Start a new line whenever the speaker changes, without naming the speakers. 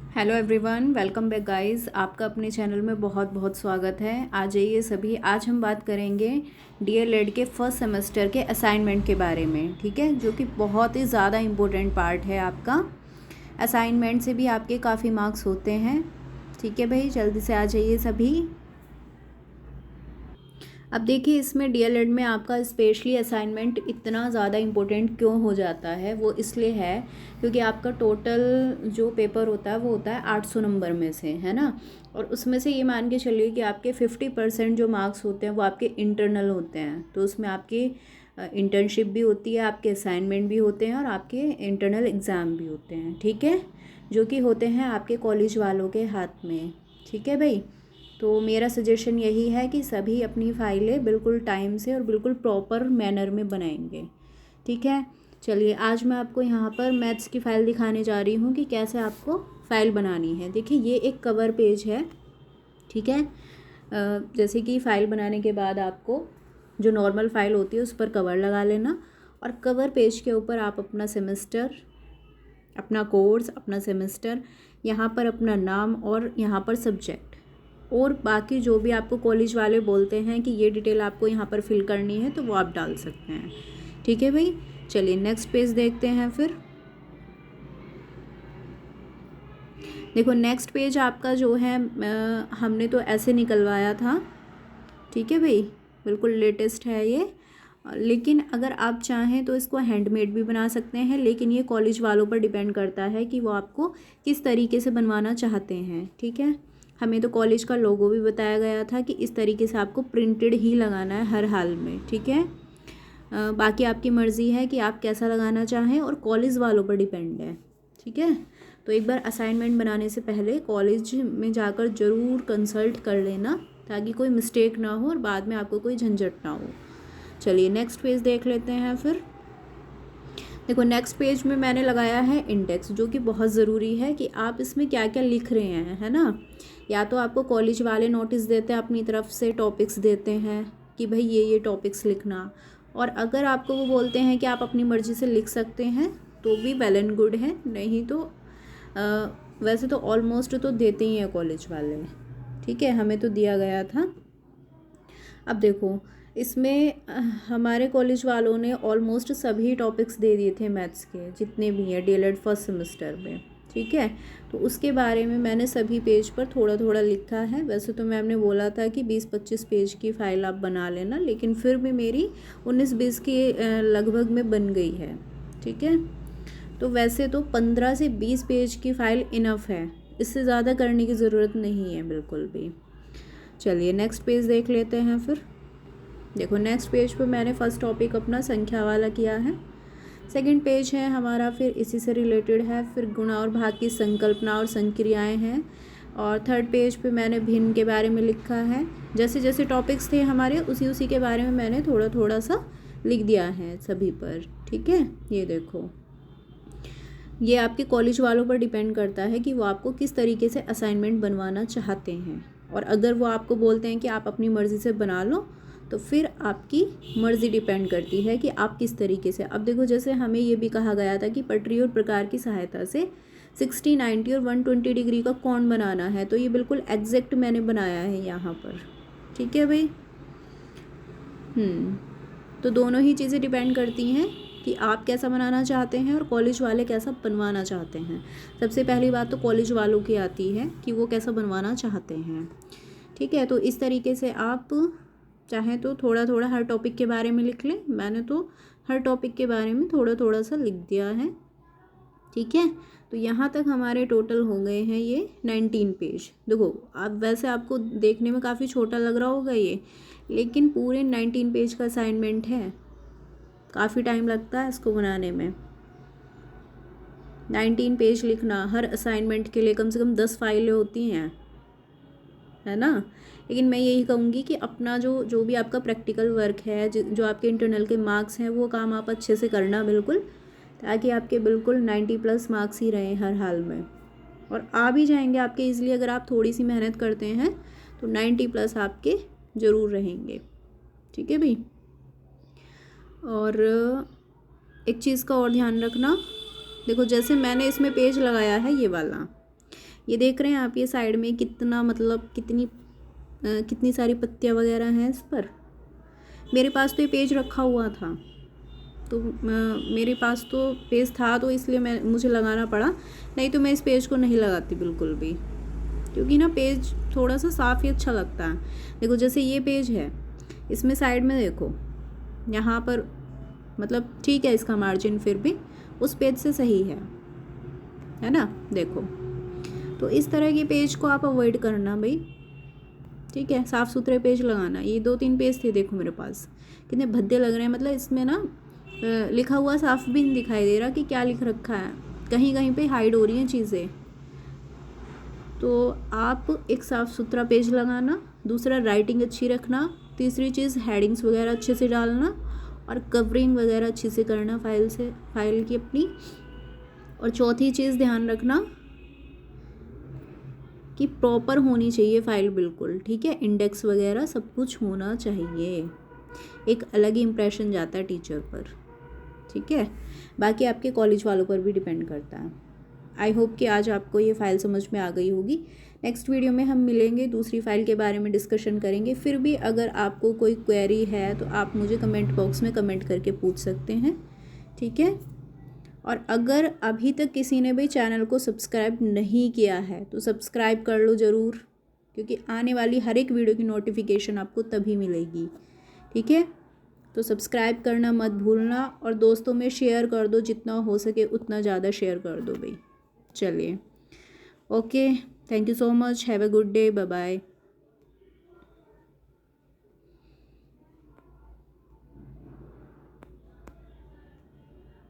Hello everyone, welcome back guys. आपका अपने channel में बहुत बहुत स्वागत है। आ जाइए सभी। आज हम बात करेंगे डीएलएड के फर्स्ट सेमेस्टर के असाइनमेंट के बारे में, ठीक है, जो कि बहुत ही ज़्यादा इम्पोर्टेंट पार्ट है आपका। असाइनमेंट से भी आपके काफ़ी मार्क्स होते हैं, ठीक है भाई। जल्दी से आ जाइए सभी। अब देखिए, इसमें डीएलएड में आपका स्पेशली असाइनमेंट इतना ज़्यादा इम्पोर्टेंट क्यों हो जाता है, वो इसलिए है क्योंकि आपका टोटल जो पेपर होता है वो होता है 800 नंबर में से, है ना। और उसमें से ये मान के चलिए कि आपके 50% जो मार्क्स होते हैं वो आपके इंटरनल होते हैं। तो उसमें आपकी इंटर्नशिप भी होती है, आपके असाइनमेंट भी होते हैं और आपके इंटरनल एग्ज़ाम भी होते हैं, ठीक है, जो कि होते हैं आपके कॉलेज वालों के हाथ में, ठीक है भाई। तो मेरा सजेशन यही है कि सभी अपनी फ़ाइलें बिल्कुल टाइम से और बिल्कुल प्रॉपर मैनर में बनाएंगे, ठीक है। चलिए, आज मैं आपको यहाँ पर मैथ्स की फ़ाइल दिखाने जा रही हूँ कि कैसे आपको फ़ाइल बनानी है। देखिए, ये एक कवर पेज है, ठीक है। जैसे कि फ़ाइल बनाने के बाद आपको जो नॉर्मल फ़ाइल होती है उस पर कवर लगा लेना, और कवर पेज के ऊपर आप अपना सेमेस्टर, अपना कोर्स, अपना सेमेस्टर, यहाँ पर अपना नाम और यहाँ पर सब्जेक्ट और बाकी जो भी आपको कॉलेज वाले बोलते हैं कि ये डिटेल आपको यहाँ पर फिल करनी है तो वो आप डाल सकते हैं, ठीक है भाई। चलिए नेक्स्ट पेज देखते हैं फिर। देखो, नेक्स्ट पेज आपका जो है हमने तो ऐसे निकलवाया था, ठीक है भाई, बिल्कुल लेटेस्ट है ये। लेकिन अगर आप चाहें तो इसको हैंडमेड भी बना सकते हैं, लेकिन ये कॉलेज वालों पर डिपेंड करता है कि वो आपको किस तरीके से बनवाना चाहते हैं, ठीक है। हमें तो कॉलेज का लोगो भी बताया गया था कि इस तरीके से आपको प्रिंटेड ही लगाना है हर हाल में, ठीक है। बाकी आपकी मर्ज़ी है कि आप कैसा लगाना चाहें और कॉलेज वालों पर डिपेंड है, ठीक है। तो एक बार असाइनमेंट बनाने से पहले कॉलेज में जाकर ज़रूर कंसल्ट कर लेना, ताकि कोई मिस्टेक ना हो और बाद में आपको कोई झंझट ना हो। चलिए नेक्स्ट पेज देख लेते हैं फिर। देखो, नेक्स्ट पेज में मैंने लगाया है इंडेक्स, जो कि बहुत ज़रूरी है कि आप इसमें क्या क्या लिख रहे हैं, है ना। या तो आपको कॉलेज वाले नोटिस देते हैं, अपनी तरफ से टॉपिक्स देते हैं कि भाई ये टॉपिक्स लिखना, और अगर आपको वो बोलते हैं कि आप अपनी मर्ज़ी से लिख सकते हैं तो भी वेल एंड गुड है, नहीं तो वैसे तो ऑलमोस्ट तो देते ही हैं कॉलेज वाले, ठीक है, हमें तो दिया गया था। अब देखो, इसमें हमारे कॉलेज वालों ने ऑलमोस्ट सभी टॉपिक्स दे दिए थे मैथ्स के, जितने भी हैं डीएलएड फर्स्ट सेमेस्टर में, ठीक है। तो उसके बारे में मैंने सभी पेज पर थोड़ा थोड़ा लिखा है। वैसे तो मैम ने बोला था कि 20-25 पेज की फ़ाइल आप बना लेना, लेकिन फिर भी मेरी 19-20 की लगभग में बन गई है, ठीक है। तो वैसे तो 15 से 20 पेज की फ़ाइल इनफ है, इससे ज़्यादा करने की ज़रूरत नहीं है बिल्कुल भी। चलिए नेक्स्ट पेज देख लेते हैं फिर। देखो, नेक्स्ट पेज पे मैंने फ़र्स्ट टॉपिक अपना संख्या वाला किया है। सेकंड पेज है हमारा, फिर इसी से रिलेटेड है, फिर गुणा और भाग की संकल्पना और संक्रियाएं हैं। और थर्ड पेज पे मैंने भिन्न के बारे में लिखा है। जैसे जैसे टॉपिक्स थे हमारे, उसी उसी के बारे में मैंने थोड़ा थोड़ा सा लिख दिया है सभी पर, ठीक है। ये देखो, ये आपके कॉलेज वालों पर डिपेंड करता है कि वो आपको किस तरीके से असाइनमेंट बनवाना चाहते हैं, और अगर वो आपको बोलते हैं कि आप अपनी मर्ज़ी से बना लो तो फिर आपकी मर्ज़ी डिपेंड करती है कि आप किस तरीके से। अब देखो, जैसे हमें ये भी कहा गया था कि पटरी और प्रकार की सहायता से 60, 90 और 120 डिग्री का कोण बनाना है, तो ये बिल्कुल एग्जैक्ट मैंने बनाया है यहाँ पर, ठीक है भाई। तो दोनों ही चीज़ें डिपेंड करती हैं कि आप कैसा बनाना चाहते हैं और कॉलेज वाले कैसा बनवाना चाहते हैं। सबसे पहली बात तो कॉलेज वालों की आती है कि वो कैसा बनवाना चाहते हैं, ठीक है। तो इस तरीके से आप चाहें तो थोड़ा थोड़ा हर टॉपिक के बारे में लिख लें। मैंने तो हर टॉपिक के बारे में थोड़ा थोड़ा सा लिख दिया है, ठीक है। तो यहाँ तक हमारे टोटल हो गए हैं ये 19 पेज। देखो, आप वैसे आपको देखने में काफ़ी छोटा लग रहा होगा ये, लेकिन पूरे 19 पेज का असाइनमेंट है। काफ़ी टाइम लगता है इसको बनाने में। 19 पेज लिखना, हर असाइनमेंट के लिए कम से कम 10 फाइलें होती हैं, है ना। लेकिन मैं यही कहूँगी कि अपना जो जो भी आपका प्रैक्टिकल वर्क है, जो आपके इंटरनल के मार्क्स हैं, वो काम आप अच्छे से करना बिल्कुल, ताकि आपके बिल्कुल 90+ मार्क्स ही रहें हर हाल में, और आ भी जाएंगे आपके ईज़िली। अगर आप थोड़ी सी मेहनत करते हैं तो 90+ आपके ज़रूर रहेंगे, ठीक है भाई। और एक चीज़ का और ध्यान रखना, देखो जैसे मैंने इसमें पेज लगाया है ये वाला, ये देख रहे हैं आप, ये साइड में कितना मतलब कितनी सारी पत्तियाँ वगैरह हैं इस पर। मेरे पास तो ये पेज रखा हुआ था, तो मेरे पास तो पेज था तो इसलिए मुझे लगाना पड़ा, नहीं तो मैं इस पेज को नहीं लगाती बिल्कुल भी, क्योंकि ना पेज थोड़ा सा साफ़ ही अच्छा लगता है। देखो जैसे ये पेज है, इसमें साइड में देखो यहाँ पर मतलब ठीक है इसका मार्जिन, फिर भी उस पेज से सही है ना। देखो तो इस तरह के पेज को आप अवॉइड करना भाई, ठीक है। साफ़ सुथरे पेज लगाना। ये 2-3 पेज थे देखो मेरे पास, कितने भद्दे लग रहे हैं, मतलब इसमें ना लिखा हुआ साफ भी नहीं दिखाई दे रहा कि क्या लिख रखा है, कहीं कहीं पे हाइड हो रही हैं चीज़ें। तो आप एक साफ़ सुथरा पेज लगाना, दूसरा राइटिंग अच्छी रखना, तीसरी चीज़ हेडिंग्स वगैरह अच्छे से डालना, और कवरिंग वगैरह अच्छे से करना फाइल की अपनी। और चौथी चीज़ ध्यान रखना कि प्रॉपर होनी चाहिए फाइल बिल्कुल, ठीक है। इंडेक्स वगैरह सब कुछ होना चाहिए, एक अलग ही इम्प्रेशन जाता है टीचर पर, ठीक है। बाकी आपके कॉलेज वालों पर भी डिपेंड करता है। आई होप कि आज आपको ये फ़ाइल समझ में आ गई होगी। नेक्स्ट वीडियो में हम मिलेंगे, दूसरी फ़ाइल के बारे में डिस्कशन करेंगे। फिर भी अगर आपको कोई क्वेरी है तो आप मुझे कमेंट बॉक्स में कमेंट करके पूछ सकते हैं, ठीक है। और अगर अभी तक किसी ने भी चैनल को सब्सक्राइब नहीं किया है तो सब्सक्राइब कर लो ज़रूर, क्योंकि आने वाली हर एक वीडियो की नोटिफिकेशन आपको तभी मिलेगी, ठीक है। तो सब्सक्राइब करना मत भूलना, और दोस्तों में शेयर कर दो, जितना हो सके उतना ज़्यादा शेयर कर दो भाई। चलिए, okay, thank you so much, have a good day, bye bye.